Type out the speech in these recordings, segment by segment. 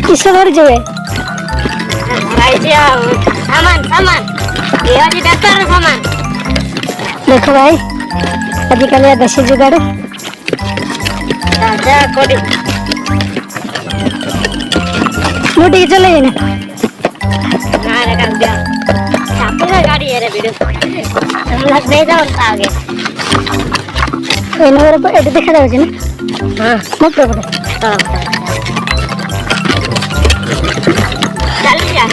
किसवर जो है सामान सामान ये वाली डॉक्टर सामान देखो भाई आजकल या दस जुगाड़ राजा कोडी मोटी चले ना अरे कर दिया सापुरा गाड़ी है रे वीडियो हम लोग नहीं जाओ आगे ये नंबर पर एड दिखा रहा है ना हां मत पकड़ो चल जा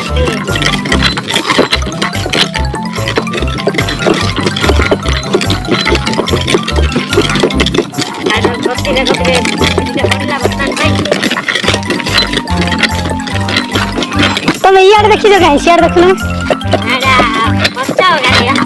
तो मैं यार देखी जो गाइस यार देखना अरे बच्चा हो गया